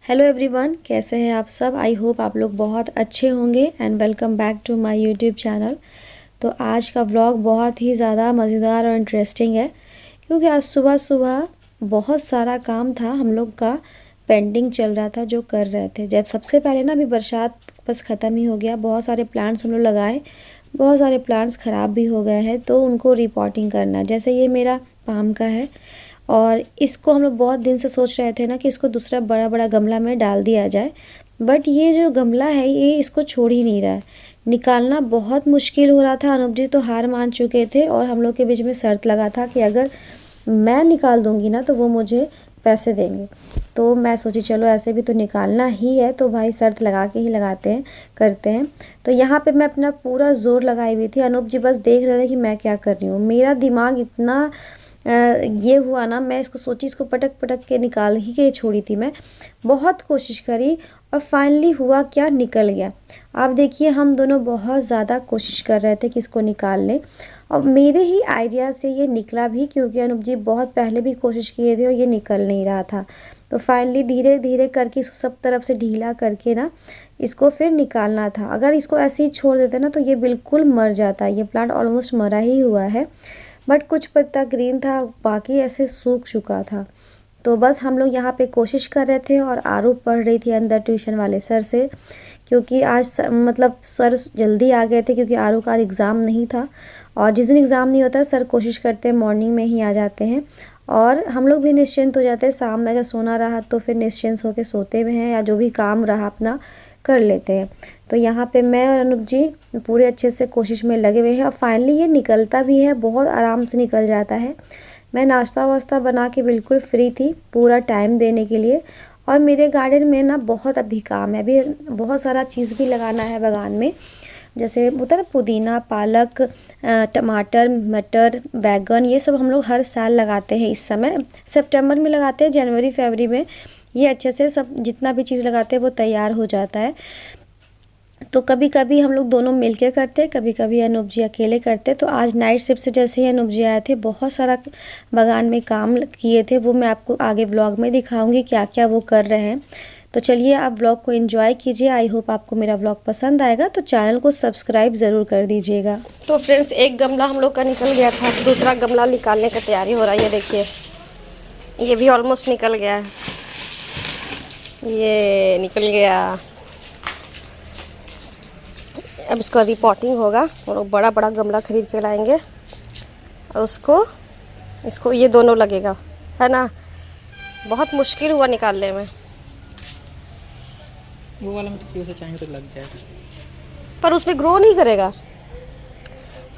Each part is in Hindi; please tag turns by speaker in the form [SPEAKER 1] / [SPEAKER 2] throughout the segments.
[SPEAKER 1] हेलो एवरीवन, कैसे हैं आप सब। आई होप आप लोग बहुत अच्छे होंगे and welcome back to my YouTube channel. तो आज का व्लॉग बहुत ही ज़्यादा मज़ेदार और इंटरेस्टिंग है क्योंकि आज सुबह सुबह बहुत सारा काम था हम लोग का, पेंडिंग चल रहा था जो कर रहे थे। जब सबसे पहले ना अभी बरसात बस ख़त्म ही हो गया, बहुत सारे प्लांट्स हम लोग लगाए, बहुत सारे प्लांट्स ख़राब भी हो गए हैं तो उनको रिपोर्टिंग करना। जैसे ये मेरा पाम का है और इसको हम लोग बहुत दिन से सोच रहे थे ना कि इसको दूसरा बड़ा बड़ा गमला में डाल दिया जाए, बट ये जो गमला है ये इसको छोड़ ही नहीं रहा है। निकालना बहुत मुश्किल हो रहा था। अनूप जी तो हार मान चुके थे और हम लोग के बीच में शर्त लगा था कि अगर मैं निकाल दूंगी ना तो वो मुझे पैसे देंगे। तो मैं सोची चलो ऐसे भी तो निकालना ही है तो भाई शर्त लगा के ही लगाते हैं, करते हैं। तो यहाँ पे मैं अपना पूरा जोर लगाई हुई थी। अनूप जी बस देख रहे थे कि मैं क्या कर रही हूँ। मेरा दिमाग इतना ये हुआ ना, मैं इसको सोची इसको पटक पटक के निकाल ही के छोड़ी थी। मैं बहुत कोशिश करी और फाइनली हुआ क्या, निकल गया। आप देखिए हम दोनों बहुत ज़्यादा कोशिश कर रहे थे कि इसको निकाल लें और मेरे ही आइडिया से ये निकला भी, क्योंकि अनूप जी बहुत पहले भी कोशिश किए थे और ये निकल नहीं रहा था। तो फाइनली धीरे धीरे करके इसको सब तरफ से ढीला करके ना इसको फिर निकालना था। अगर इसको ऐसे ही छोड़ देते ना तो ये बिल्कुल मर जाता। ये प्लांट ऑलमोस्ट मरा ही हुआ है, बट कुछ पत्ता ग्रीन था, बाकी ऐसे सूख चुका था। तो बस हम लोग यहाँ पे कोशिश कर रहे थे और आरू पढ़ रही थी अंदर ट्यूशन वाले सर से, क्योंकि आज मतलब सर जल्दी आ गए थे क्योंकि आरू का एग्ज़ाम नहीं था। और जिस दिन एग्ज़ाम नहीं होता सर कोशिश करते हैं मॉर्निंग में ही आ जाते हैं और हम लोग भी निश्चिंत हो जाते हैं। शाम में अगर सोना रहा तो फिर निश्चिंत होकर सोते हुए हैं या जो भी काम रहा अपना कर लेते हैं। तो यहाँ पे मैं और अनूप जी पूरे अच्छे से कोशिश में लगे हुए हैं और फाइनली ये निकलता भी है, बहुत आराम से निकल जाता है। मैं नाश्ता वास्ता बना के बिल्कुल फ्री थी पूरा टाइम देने के लिए। और मेरे गार्डन में ना बहुत अभी काम है, अभी बहुत सारा चीज़ भी लगाना है बागान में। जैसे होता है ना पुदीना, पालक, टमाटर, मटर, बैगन, ये सब हम लोग हर साल लगाते हैं। इस समय सितंबर में लगाते हैं, जनवरी फरवरी में ये अच्छे से सब जितना भी चीज़ लगाते हैं वो तैयार हो जाता है। तो कभी कभी हम लोग दोनों मिलके करते, कभी कभी अनूप जी अकेले करते। तो आज नाइट शिफ्ट से जैसे ही अनूप जी आए थे, बहुत सारा बागान में काम किए थे, वो मैं आपको आगे व्लॉग में दिखाऊंगी क्या क्या वो कर रहे हैं। तो चलिए आप व्लॉग को एंजॉय कीजिए। आई होप आपको मेरा व्लॉग पसंद आएगा, तो चैनल को सब्सक्राइब ज़रूर कर दीजिएगा। तो फ्रेंड्स एक गमला हम लोग का निकल गया था, दूसरा गमला निकालने की तैयारी हो रहा है। ये देखिए ये भी ऑलमोस्ट निकल गया है, ये निकल गया। अब इसका रिपोर्टिंग होगा और बड़ा बड़ा गमला खरीद के लाएंगे और इसको ये दोनों लगेगा, है ना। बहुत मुश्किल हुआ निकालने में।
[SPEAKER 2] वो वाला में तो फ्री से चाहेंगे तो लग जाएगा,
[SPEAKER 1] पर उसमें ग्रो नहीं करेगा।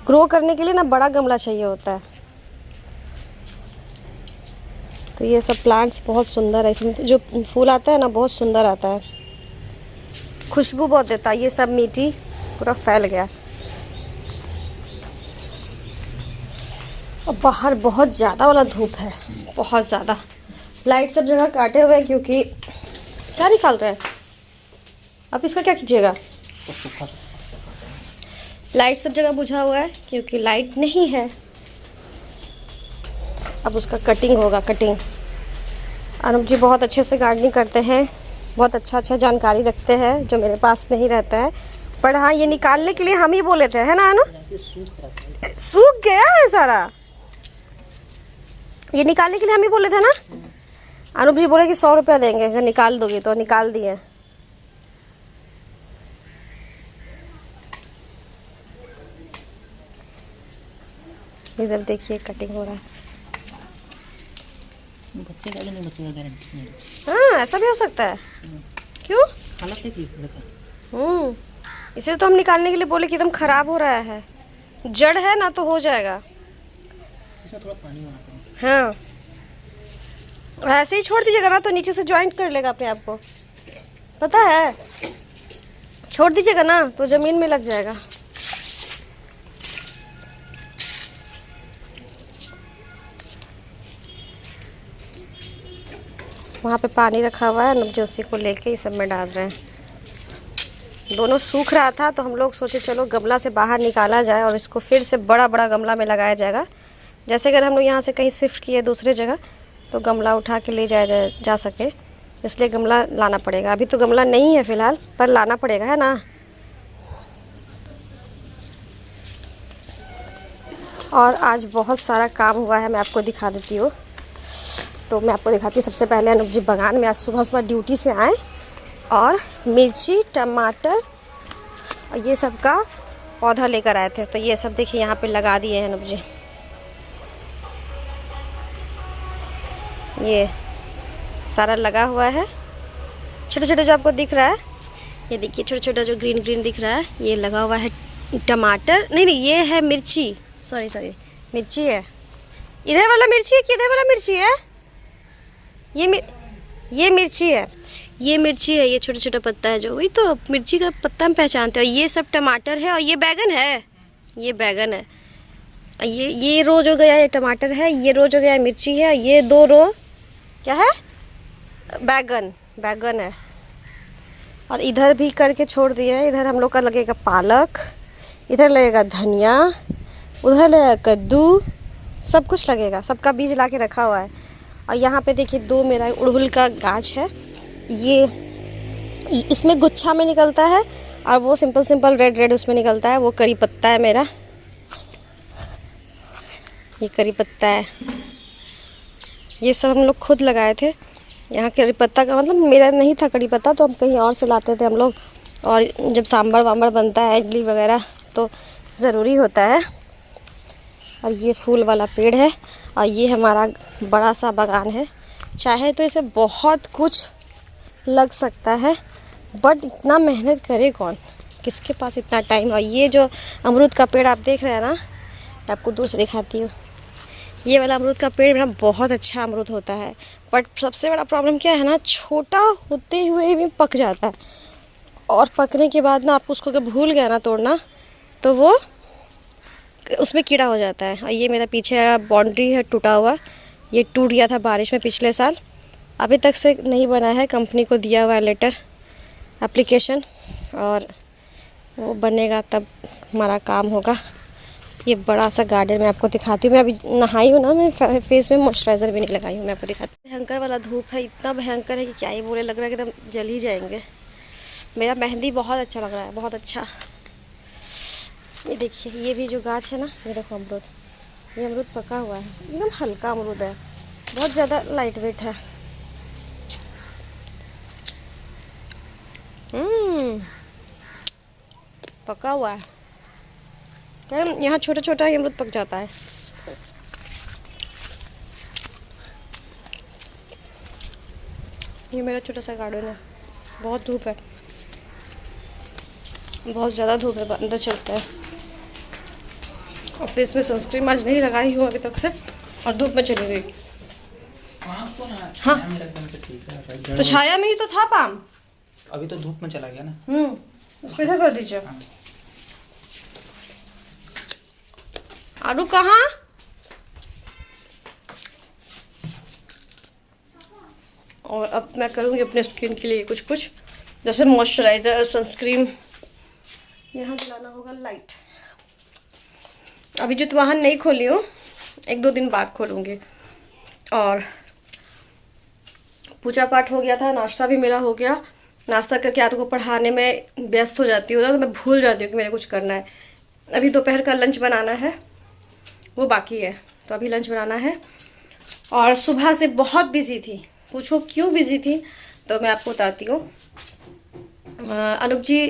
[SPEAKER 1] ग्रो करने के लिए ना बड़ा गमला चाहिए होता है। तो ये सब प्लांट्स बहुत सुंदर है, इसमें जो फूल आता है ना बहुत सुंदर आता है, खुशबू बहुत देता है। ये सब मिट्टी पूरा फैल गया और बाहर बहुत ज़्यादा वाला धूप है, बहुत ज़्यादा। लाइट सब जगह काटे हुए हैं क्योंकि क्या निकाल रहे हैं अब इसका क्या कीजिएगा। लाइट सब जगह बुझा हुआ है क्योंकि लाइट नहीं है। अब उसका कटिंग होगा, कटिंग। अनूप जी बहुत अच्छे से गार्डनिंग करते हैं, बहुत अच्छा जानकारी रखते हैं जो मेरे पास नहीं रहता है। पर हाँ ये निकालने के लिए हम ही बोले थे, है ना अनु? सूख गया है सारा, ये निकालने के लिए हम ही बोले थे ना। अनूप जी बोले कि 100 रुपया देंगे अगर निकाल दोगी, तो निकाल दिए। इधर देखिए कटिंग हो रहा है।
[SPEAKER 2] बच्चे का नहीं, बच्चे का गारंटी नहीं।
[SPEAKER 1] हाँ ऐसा भी हो सकता है, क्यों?
[SPEAKER 2] हालत देखिए
[SPEAKER 1] इसे तो हम निकालने के लिए बोले कि एकदम ख़राब हो रहा है, जड़ है ना तो हो जाएगा।
[SPEAKER 2] इसमें थोड़ा पानी मारते हैं।
[SPEAKER 1] हाँ ऐसे ही छोड़ दीजिएगा ना तो नीचे से जॉइंट कर लेगा अपने आप को, पता है। छोड़ दीजिएगा ना तो ज़मीन में लग जाएगा। वहाँ पे पानी रखा हुआ है, जो उसी को लेके इस सब में डाल रहे हैं। दोनों सूख रहा था तो हम लोग सोचे चलो गमला से बाहर निकाला जाए और इसको फिर से बड़ा बड़ा गमला में लगाया जाएगा। जैसे अगर हम लोग यहाँ से कहीं शिफ्ट किए दूसरे जगह तो गमला उठा के ले जाया जा सके। इसलिए गमला लाना पड़ेगा। अभी तो गमला नहीं है फ़िलहाल, पर लाना पड़ेगा, है ना। और आज बहुत सारा काम हुआ है, मैं आपको दिखा देती हूँ। तो मैं आपको दिखाती हूँ। सबसे पहले अनूप जी बगान में आज सुबह सुबह ड्यूटी से आए और मिर्ची, टमाटर और ये सब का पौधा लेकर आए थे। तो ये सब देखिए यहाँ पे लगा दिए हैं अनूप जी। ये सारा लगा हुआ है, छोटा छोटा जो आपको दिख रहा है, ये देखिए छोटा छोटा जो ग्रीन ग्रीन दिख रहा है, ये लगा हुआ है टमाटर। नहीं, ये है मिर्ची, सॉरी मिर्ची है। इधर वाला मिर्ची है कि इधर वाला मिर्ची है? ये मिर्ची है, ये मिर्ची है। ये छोटा छोटा पत्ता है जो, वही तो मिर्ची का पत्ता हम पहचानते हैं। ये सब टमाटर है और ये बैगन है, ये बैगन है। ये रोज हो गया, ये टमाटर है, ये रोज हो गया मिर्ची है, ये 2 रो क्या है, बैगन है। और इधर भी करके छोड़ दिए हैं। इधर हम लोग का लगेगा पालक, इधर लगेगा धनिया, उधर लगेगा कद्दू, सब कुछ लगेगा, सबका बीज ला के रखा हुआ है। और यहाँ पे देखिए 2 मेरा उड़हुल का गाछ है। ये इसमें गुच्छा में निकलता है और वो सिंपल रेड उसमें निकलता है। वो करी पत्ता है मेरा, ये करी पत्ता है। ये सब हम लोग खुद लगाए थे। यहाँ करी पत्ता का मतलब मेरा नहीं था करी पत्ता, तो हम कहीं और से लाते थे हम लोग। और जब सांभर वाम्बर बनता है, इडली वगैरह, तो ज़रूरी होता है। और ये फूल वाला पेड़ है और ये हमारा बड़ा सा बागान है। चाहे तो इसे बहुत कुछ लग सकता है, बट इतना मेहनत करे कौन, किसके पास इतना टाइम। और ये जो अमरूद का पेड़ आप देख रहे हैं ना, मैं आपको दूर से दिखाती हूँ। ये वाला अमरूद का पेड़ मेरा बहुत अच्छा अमरूद होता है, बट सबसे बड़ा प्रॉब्लम क्या है ना, छोटा होते हुए भी पक जाता है। और पकने के बाद ना आप उसको अगर भूल गया ना तोड़ना, तो वो उसमें कीड़ा हो जाता है। और ये मेरा पीछे बाउंड्री है टूटा हुआ, ये टूट गया था बारिश में पिछले साल, अभी तक से नहीं बना है। कंपनी को दिया हुआ है लेटर, एप्लीकेशन, और वो बनेगा तब हमारा काम होगा। ये बड़ा सा गार्डन मैं आपको दिखाती हूँ। मैं अभी नहाई हूँ ना, मैं फेस में मॉइस्चराइज़र भी नहीं लगाई हूँ, मैं आपको दिखाती हूँ। भयंकर वाला धूप है, इतना भयंकर है कि क्या ही बोले, लग रहा है कि एकदम जल ही जाएंगे। मेरा मेहंदी बहुत अच्छा लग रहा है, बहुत अच्छा। ये देखिए, ये भी जो गाछ है ना, ये देखो अमरूद, ये अमरूद पका हुआ है, एकदम हल्का अमरूद है, बहुत ज़्यादा लाइट वेट है। पका हुआ है, क्या यहाँ छोटा छोटा ही अमरूद पक जाता है। ये मेरा छोटा सा गार्डन है, बहुत धूप है, बहुत ज़्यादा धूप है, अंदर चलता है। और फेस में सनस्क्रीन आज नहीं लगाई हूँ अभी तक से, और धूप में चली गई। हाँ, तो छाया में ही तो था पाम,
[SPEAKER 2] अभी तो धूप में चला गया ना।
[SPEAKER 1] उसको इधर कर दीजिए। आलू कहाँ? और अब मैं करूँगी अपने स्किन के लिए कुछ जैसे मॉइस्चराइज़र, सनस्क्रीन। यहाँ जलाना होगा लाइट। अभी जो वाहन नहीं खोली हूँ, 1-2 दिन बाद खोलूँगी। और पूजा पाठ हो गया था, नाश्ता भी मेरा हो गया। नाश्ता करके आदमी को पढ़ाने में व्यस्त हो जाती हूँ ना, तो मैं भूल जाती हूँ कि मेरे कुछ करना है। अभी दोपहर का लंच बनाना है, वो बाकी है, तो अभी लंच बनाना है। और सुबह से बहुत बिजी थी, पूछो क्यों बिजी थी, तो मैं आपको बताती हूँ। अनूप जी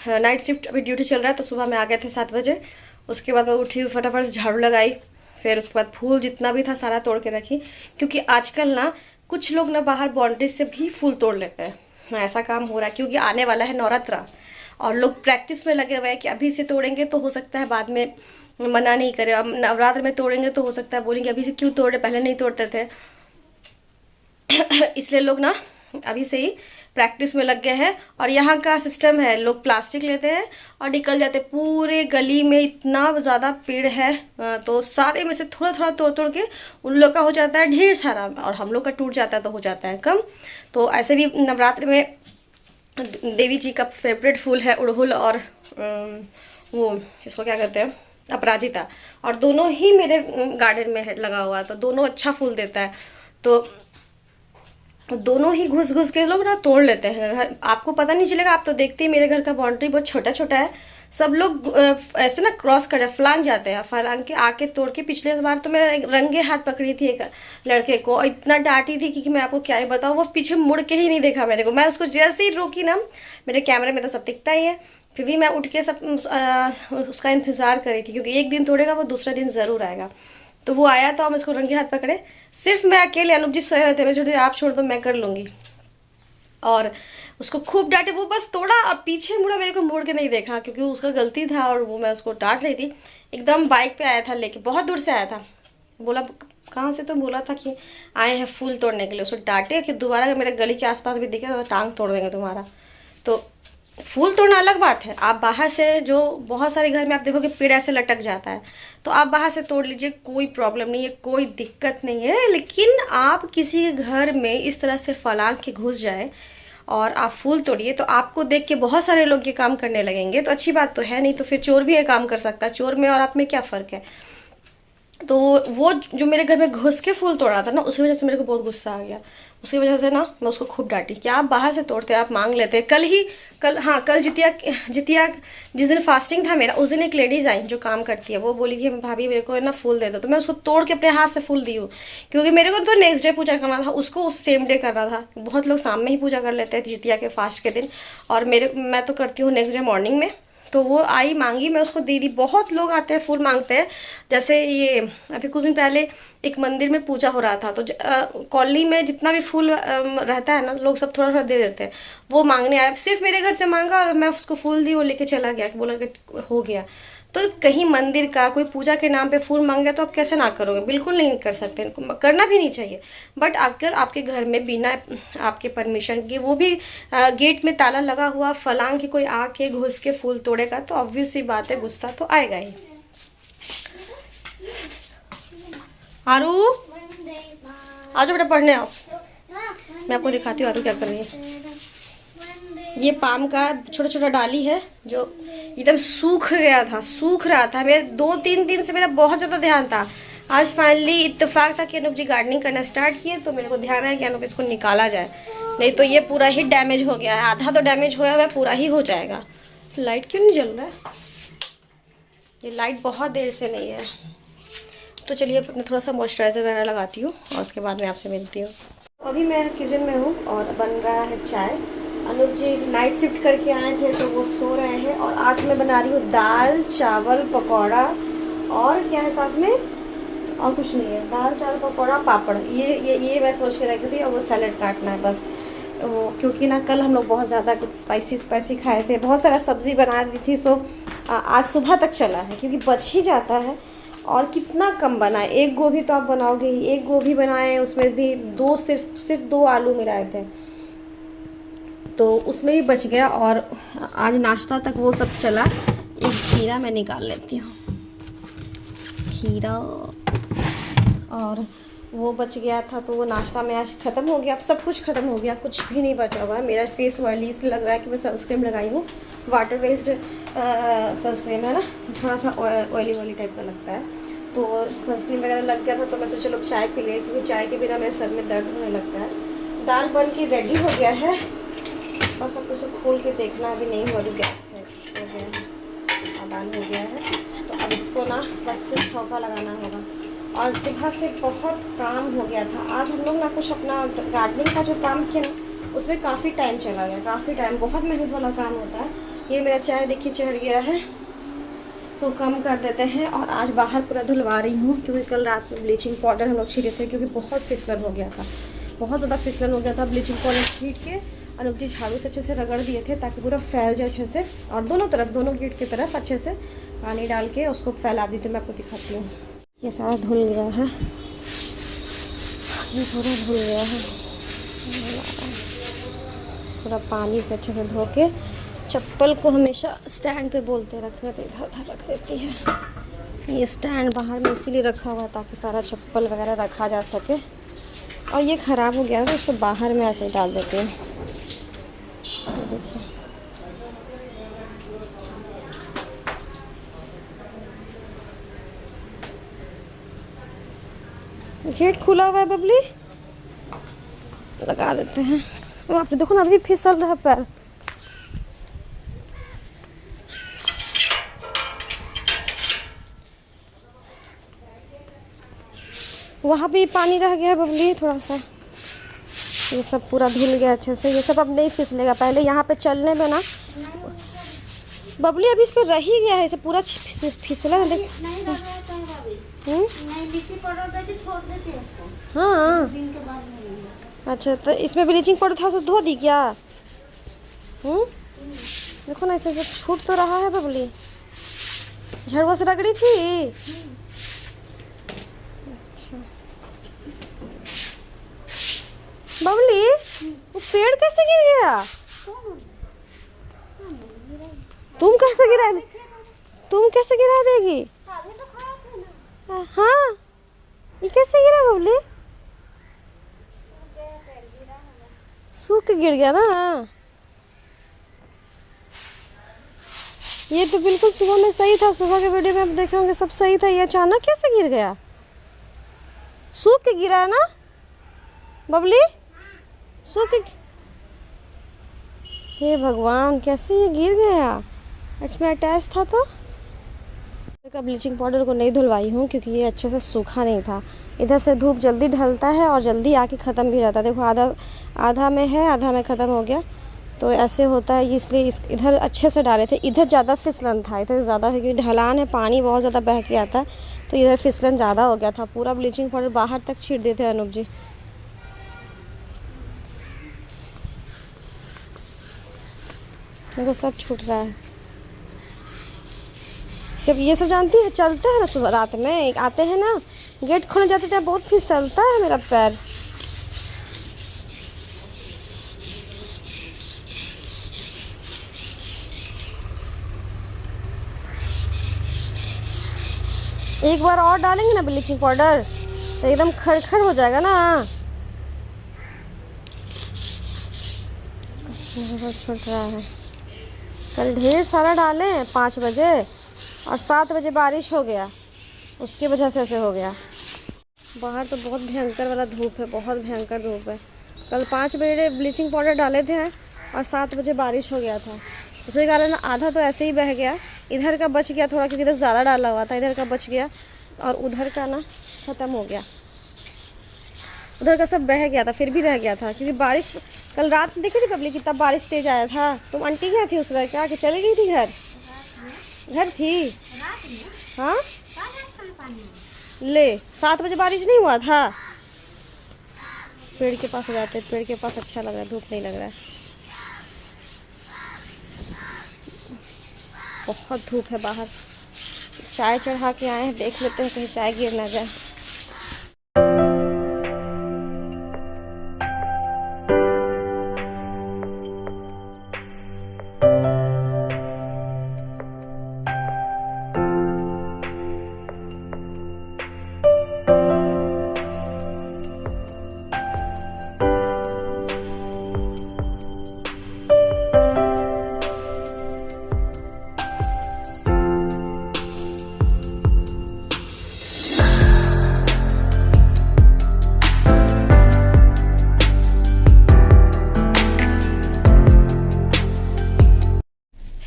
[SPEAKER 1] नाइट शिफ्ट अभी ड्यूटी चल रहा है, तो सुबह में आ गए थे 7 बजे। उसके बाद मैं उठी, फटाफट से झाड़ू लगाई, फिर उसके बाद फूल जितना भी था सारा तोड़ के रखी, क्योंकि आजकल ना कुछ लोग ना बाहर बाउंड्री से भी फूल तोड़ लेते हैं। ऐसा काम हो रहा है क्योंकि आने वाला है नवरात्रा, और लोग प्रैक्टिस में लगे हुए हैं कि अभी से तोड़ेंगे तो हो सकता है बाद में मना नहीं करे। अब नवरात्र में तोड़ेंगे तो हो सकता है बोलेंगे अभी से क्यों तोड़े, पहले नहीं तोड़ते थे। इसलिए लोग ना अभी से ही प्रैक्टिस में लग गए हैं। और यहाँ का सिस्टम है, लोग प्लास्टिक लेते हैं और निकल जाते हैं। पूरे गली में इतना ज़्यादा पेड़ है, तो सारे में से थोड़ा थोड़ा तोड़ तोड़ के उन लोग का हो जाता है ढेर सारा, और हम लोग का टूट जाता है तो हो जाता है कम। तो ऐसे भी नवरात्र में देवी जी का फेवरेट फूल है उड़हुल, और वो इसको क्या कहते हैं, अपराजिता, और दोनों ही मेरे गार्डन में लगा हुआ है, तो दोनों अच्छा फूल देता है। तो
[SPEAKER 3] दोनों ही घुस घुस के लोग ना तोड़ लेते हैं। आपको पता नहीं चलेगा, आप तो देखते ही मेरे घर का बाउंड्री बहुत छोटा छोटा है। सब लोग ऐसे ना क्रॉस कर फलांग जाते हैं, फलांग के आके तोड़ के। पिछले बार तो मैं रंगे हाथ पकड़ी थी एक लड़के को, इतना डांटी थी कि मैं आपको क्या ही बताऊँ। वो पीछे मुड़ के ही नहीं देखा मेरे को। मैं उसको जैसे ही रोकी ना, मेरे कैमरे में तो सब दिखता ही है, फिर भी मैं उठ के सब उसका इंतज़ार करी थी, क्योंकि एक दिन तोड़ेगा वो दूसरा दिन ज़रूर आएगा। तो वो आया तो हम इसको रंगे हाथ पकड़े। सिर्फ मैं अकेले, अनूप जी सोए हुए थे, मैं छोटे आप छोड़ दो मैं कर लूँगी। और उसको खूब डांटे, वो बस तोड़ा और पीछे मुड़ा, मेरे को मुड़ के नहीं देखा, क्योंकि उसका गलती था और वो मैं उसको डांट रही थी। एकदम बाइक पे आया था लेके, बहुत दूर से आया था। बोला कहाँ से, तो बोला था कि आए हैं फूल तोड़ने के लिए। उसको डांटे कि दोबारा अगर मेरे गली के आसपास भी दिखे तो टांग तोड़ देंगे तुम्हारा। तो फूल तोड़ना अलग बात है, आप बाहर से, जो बहुत सारे घर में आप देखोगे पेड़ ऐसे लटक जाता है, तो आप बाहर से तोड़ लीजिए, कोई प्रॉब्लम नहीं है, कोई दिक्कत नहीं है। लेकिन आप किसी के घर में इस तरह से फलांग के घुस जाए और आप फूल तोड़िए, तो आपको देख के बहुत सारे लोग ये काम करने लगेंगे, तो अच्छी बात तो है नहीं। तो फिर चोर भी ये काम कर सकता है, चोर में और आप में क्या फ़र्क है। तो वो जो मेरे घर में घुस के फूल तोड़ा था ना, उसकी वजह से मेरे को बहुत गुस्सा आ गया। उसकी वजह से ना मैं उसको खूब डांटी कि आप बाहर से तोड़ते, आप मांग लेते। कल जितिया जिस दिन फास्टिंग था मेरा, उस दिन एक लेडीज़ आई जो काम करती है, वो बोली कि भाभी मेरे को ना फूल दे दो। तो मैं उसको तोड़ के अपने हाथ से फूल दी हूँ, क्योंकि मेरे को तो नेक्स्ट डे पूजा करना था, उसको उस सेम डे करना था। बहुत लोग शाम में ही पूजा कर लेते हैं जितिया के फास्ट के दिन, और मैं तो करती हूँ नेक्स्ट डे मॉर्निंग में। तो वो आई, मांगी, मैं उसको दे दी। बहुत लोग आते हैं फूल मांगते हैं। जैसे ये अभी कुछ दिन पहले एक मंदिर में पूजा हो रहा था, तो कॉलोनी में जितना भी फूल रहता है ना, लोग सब थोड़ा थोड़ा दे देते हैं। वो मांगने आया, सिर्फ मेरे घर से मांगा और मैं उसको फूल दी, वो लेके चला गया, बोला कि हो गया। तो कहीं मंदिर का कोई पूजा के नाम पे फूल मांग गया तो आप कैसे ना करोगे, बिल्कुल नहीं कर सकते, करना भी नहीं चाहिए। बट अगर आपके घर में बिना आपके परमिशन के, वो भी गेट में ताला लगा हुआ, फलांग के कोई आके घुस के फूल तोड़ेगा, तो ऑब्वियस सी बात है, गुस्सा तो आएगा ही। आरू आ जाओ बेटा, पढ़ने आओ। मैं आपको दिखाती हूँ आरू क्या कर रही है। ये पाम का छोटा छोटा डाली है जो एकदम सूख रहा था। मेरे 2-3 दिन से मेरा बहुत ज़्यादा ध्यान था। आज फाइनली इत्तेफाक था कि अनूप जी गार्डनिंग करना स्टार्ट किए, तो मेरे को ध्यान आया कि अनूप इसको निकाला जाए, नहीं तो ये पूरा ही डैमेज हो गया है। आधा तो डैमेज होया हुआ है, पूरा ही हो जाएगा। लाइट क्यों नहीं जल रहा है, ये लाइट बहुत देर से नहीं है। तो चलिए अपने थोड़ा सा मॉइस्चराइज़र वगैरह लगाती हूँ और उसके बाद मैं आपसे मिलती हूँ। अभी मैं किचन में हूँ और बन रहा है चाय। अनूप जी नाइट शिफ्ट करके आए थे तो वो सो रहे हैं, और आज मैं बना रही हूँ दाल चावल पकौड़ा, और क्या है साथ में, और कुछ नहीं है, दाल चावल पकौड़ा पापड़। ये मैं सोच के रखी थी, और वो सैलेड काटना है बस। वो क्योंकि ना कल हम लोग बहुत ज़्यादा कुछ स्पाइसी खाए थे, बहुत सारा सब्ज़ी बना दी थी, सो आज सुबह तक चला है, क्योंकि बच ही जाता है। और कितना कम बना है, एक गोभी तो आप बनाओगे ही, एक गोभी बनाए, उसमें भी सिर्फ 2 आलू मिलाए थे, तो उसमें भी बच गया। और आज नाश्ता तक वो सब चला। एक खीरा मैं निकाल लेती हूँ, खीरा, और वो बच गया था, तो वो नाश्ता में आज ख़त्म हो गया। अब सब कुछ ख़त्म हो गया, कुछ भी नहीं बचा हुआ है। मेरा फेस ऑयली इसलिए लग रहा है कि मैं सनस्क्रीन लगाई हूँ, वाटर बेस्ड सनस्क्रीन है ना, थोड़ा सा ऑयली टाइप का लगता है। तो सनस्क्रीन वगैरह लग गया था, तो मैं सोचा चलो चाय पी लिए, क्योंकि चाय के बिना मेरे सर में दर्द होने लगता है। दाल बन के रेडी हो गया है, बस अब उसको खोल के देखना, अभी नहीं हुआ, अभी गैस है हो गया है और दाल हो गया है। तो अब इसको ना बस फिर छौंका लगाना होगा। और सुबह से बहुत काम हो गया था आज। हम लोग ना कुछ अपना गार्डनिंग का जो काम किया ना, उसमें काफ़ी टाइम चला गया, काफ़ी टाइम, बहुत मेहनत वाला काम होता है। ये मेरा चाय देखिए चढ़ गया है, सो कम कर देते हैं। और आज बाहर पूरा धुलवा रही हूँ, क्योंकि कल रात में ब्लीचिंग पाउडर हम लोग छीटे थे, क्योंकि बहुत फिसलन हो गया था, बहुत ज़्यादा फिसलन हो गया था। ब्लीचिंग पाउडर छीट के अनूप जी झाड़ू से अच्छे से रगड़ दिए थे, ताकि पूरा फैल जाए अच्छे से, और दोनों तरफ, दोनों गेट की तरफ अच्छे से पानी डाल के उसको फैला दी थी। मैं आपको दिखाती हूँ, ये सारा धुल गया है, ये पूरा धुल गया है, पूरा पानी से अच्छे से धो के। चप्पल को हमेशा स्टैंड पे बोलते रखने, तो इधर उधर रख देती है। ये स्टैंड बाहर में इसीलिए रखा हुआ ताकि सारा चप्पल वगैरह रखा जा सके। और ये ख़राब हो गया है, तो इसको बाहर में ऐसे डाल देती हूँ। तो देखिए गेट खुला हुआ है बबली, लगा देते हैं। बाप रे देखो ना, अभी फिसल रहा है पैर। वहाँ भी पानी रह गया है बबली थोड़ा सा। ये सब पूरा धुल गया अच्छे से। ये सब अब नहीं फिसलेगा। पहले यहाँ पे चलने में ना बबली अभी इस पर रह ही गया है, इसे पूरा फिसला ना देख। हाँ अच्छा, तो इसमें ब्लीचिंग पाउडर था, उसे धो दी क्या? देखो ना, ऐसे छूट तो रहा है बबली। झड़वा से रगड़ी थी। अच्छा बबली, वो पेड़ कैसे गिर गया? तुम कैसे गिरा देगी? हाँ, ये कैसे गिरा बबली? सूख के गिर गया ना। ये तो बिल्कुल सुबह में सही था। सुबह के वीडियो में आप देखे होंगे, सब सही था। ये अचानक कैसे गिर गया? सूख के गिरा है ना बबली? सूख के। हे भगवान, कैसे ये गिर गया? इसमें अटैच था तो। का ब्लीचिंग पाउडर को नहीं धुलवाई हूँ क्योंकि ये अच्छे से सूखा नहीं था। इधर से धूप जल्दी ढलता है और जल्दी आके ख़त्म भी हो जाता है। देखो आधा में है, आधा में ख़त्म हो गया। तो ऐसे होता है, इसलिए इधर अच्छे से डाले थे। इधर ज़्यादा फिसलन था, इधर ज़्यादा है क्योंकि ढलान है, पानी बहुत ज़्यादा बह के आता है, तो इधर फिसलन ज़्यादा हो गया था। पूरा ब्लीचिंग पाउडर बाहर तक छीट देते हैं अनूप जी। देखो सब छूट रहा है। सब ये सब जानती है, चलते हैं ना सुबह रात में आते हैं ना, गेट खोलने जाते थे, बहुत फिसलता है मेरा पैर। एक बार और डालेंगे ना ब्लीचिंग पाउडर तो एकदम खड़खड़ हो जाएगा ना। बहुत छूट रहा है। कल ढेर सारा डालें 5 बजे और 7 बजे बारिश हो गया, उसकी वजह से ऐसे हो गया। बाहर तो बहुत भयंकर वाला धूप है, बहुत भयंकर धूप है। कल 5 बजे ब्लीचिंग पाउडर डाले थे और 7 बजे बारिश हो गया था। उसके कारण आधा तो ऐसे ही बह गया। इधर का बच गया थोड़ा क्योंकि इधर ज़्यादा डाला हुआ था, इधर का बच गया और उधर का ना ख़त्म हो गया। उधर का सब बह गया था, फिर भी रह गया था क्योंकि बारिश कल रात देखी थी पब्लिक कितना बारिश तेज आया था। तुम आंटी क्या थी उस वक्त, क्या कि चली गई थी घर थी? हाँ ले 7 बजे बारिश नहीं हुआ था। पेड़ के पास जाते, पेड़ के पास अच्छा लग रहा है, धूप नहीं लग रहा है। बहुत धूप है बाहर। चाय चढ़ा के आए हैं, देख लेते हैं कहीं चाय गिर ना जाए।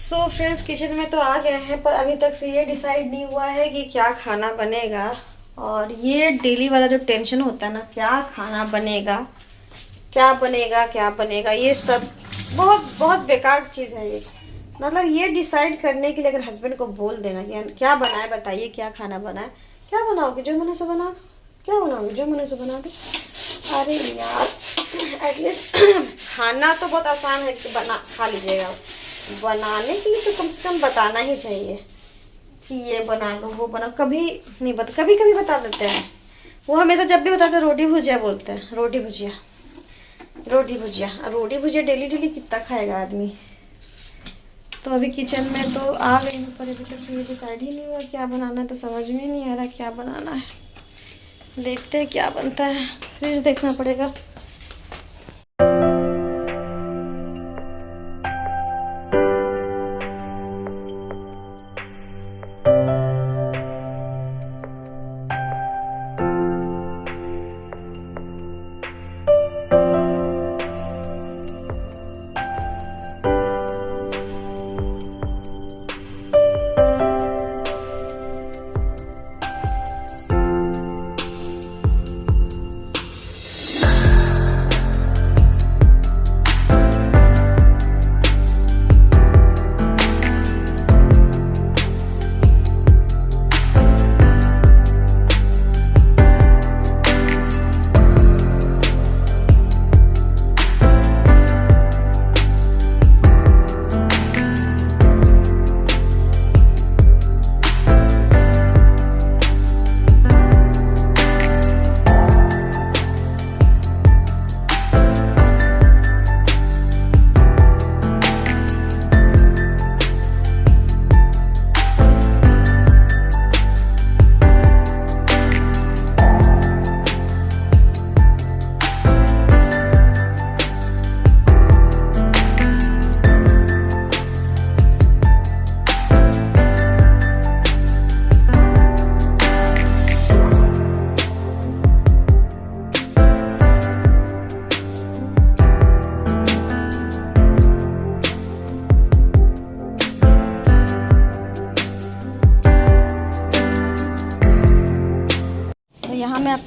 [SPEAKER 3] सो फ्रेंड्स, किचन में तो आ गए हैं पर अभी तक से ये डिसाइड नहीं हुआ है कि क्या खाना बनेगा। और ये डेली वाला जो टेंशन होता है ना, क्या खाना बनेगा, क्या बनेगा, क्या बनेगा, ये सब बहुत बहुत बेकार चीज़ है ये। मतलब ये डिसाइड करने के लिए अगर हस्बैंड को बोल देना कि क्या बनाए, बताइए क्या खाना बनाए, क्या बनाओगे, जो मने से बना दो, क्या बनाओगे, जो मने से बना दो। अरे यार एटलीस्ट खाना तो बहुत आसान है कि बना खा लीजिएगा, बनाने के लिए तो कम से कम बताना ही चाहिए कि ये बना लो, वो बना। कभी नहीं बता, कभी कभी बता देते हैं। वो हमेशा जब भी बताते हैं रोटी भुजिया बोलते हैं, रोटी भुजिया, रोटी भुजिया। रोटी भुजिया डेली डेली कितना खाएगा आदमी। तो अभी किचन में तो आ गई हूँ पर अभी तक ये डिसाइड ही नहीं हुआ क्या बनाना है, तो समझ में नहीं आ रहा क्या बनाना है। देखते हैं क्या बनता है, फ्रिज देखना पड़ेगा।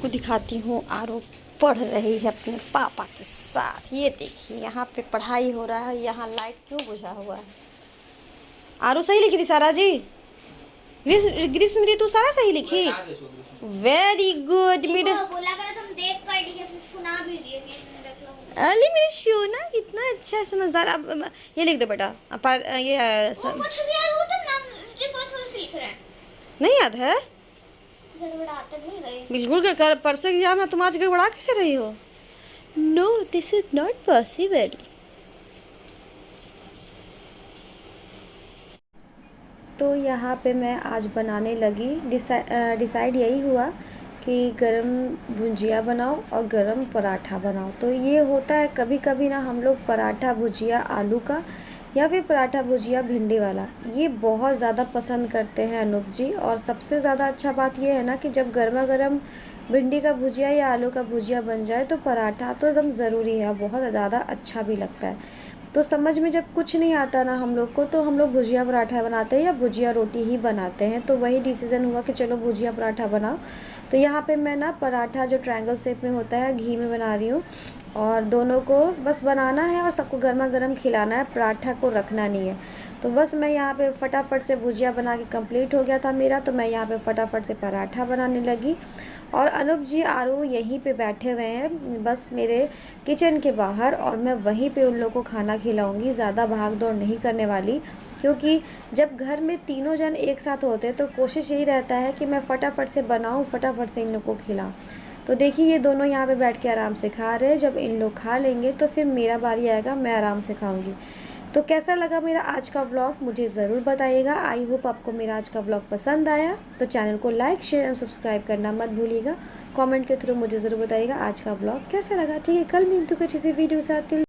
[SPEAKER 3] आपको दिखाती हूँ। आरो पढ़ रही है अपने पापा के साथ। ये देखिए यहाँ पे पढ़ाई हो रहा है। यहाँ लाइट क्यों बुझा हुआ है? आरो सही लिखी थी सारा जी? ग्रीष्म ऋतु सारा सही लिखी? Very good. मेरे
[SPEAKER 4] बोला करो तुम देख कर लिए फिर सुना भी दिए
[SPEAKER 3] अली मेरी शोना कितना अच्छा है, समझदार। अब ये लिख दो बेटा। ये
[SPEAKER 4] कुछ भी याद हो तो नाम फर्स्ट लिख रहे हैं।
[SPEAKER 3] नहीं याद है?
[SPEAKER 4] गड़बड़ाते नहीं गए।
[SPEAKER 3] बिल्कुल कर परसों एग्जाम है, तुम आज गड़बड़ा कैसे रही हो? No this is not possible.
[SPEAKER 1] तो यहाँ पे मैं आज बनाने लगी, डिसाइड यही हुआ कि गरम भुजिया बनाओ और गरम पराठा बनाओ। तो ये होता है कभी कभी ना, हम लोग पराठा भुजिया आलू का या फिर पराठा भुजिया भिंडी वाला, ये बहुत ज़्यादा पसंद करते हैं अनूप जी। और सबसे ज़्यादा अच्छा बात ये है ना कि जब गर्मा गर्म भिंडी का भुजिया या आलू का भुजिया बन जाए तो पराठा तो एकदम ज़रूरी है, बहुत ज़्यादा अच्छा भी लगता है। तो समझ में जब कुछ नहीं आता ना हम लोग को, तो हम लोग भुजिया पराठा बनाते हैं या भुजिया रोटी ही बनाते हैं। तो वही डिसीज़न हुआ कि चलो भुजिया पराठा बनाओ। तो यहाँ पे मैं ना पराठा जो ट्रायंगल शेप में होता है घी में बना रही हूँ, और दोनों को बस बनाना है और सबको गर्मा गर्म खिलाना है, पराठा को रखना नहीं है। तो बस मैं यहाँ पे फटाफट से भुजिया बना के कंप्लीट हो गया था मेरा, तो मैं यहाँ पे फटाफट से पराठा बनाने लगी। और अनूप जी आरू यहीं पे बैठे हुए हैं बस मेरे किचन के बाहर, और मैं वहीं पे उन लोगों को खाना खिलाऊंगी। ज़्यादा भाग दौड़ नहीं करने वाली, क्योंकि जब घर में तीनों जन एक साथ होते हैं तो कोशिश यही रहता है कि मैं फटाफट से बनाऊं, फटाफट से इन लोगों को खिलाऊं। तो देखिए ये दोनों यहाँ पे बैठ के आराम से खा रहे हैं। जब इन लोग खा लेंगे तो फिर मेरा बारी आएगा, मैं आराम से खाऊंगी। तो कैसा लगा मेरा आज का व्लॉग मुझे ज़रूर बताइएगा। आई होप आपको मेरा आज का व्लॉग पसंद आया। तो चैनल को लाइक शेयर एंड सब्सक्राइब करना मत भूलिएगा। कमेंट के थ्रू मुझे ज़रूर बताइएगा आज का व्लॉग कैसा लगा। ठीक है, कल मिलती हूँ कुछ इसी वीडियो के साथ।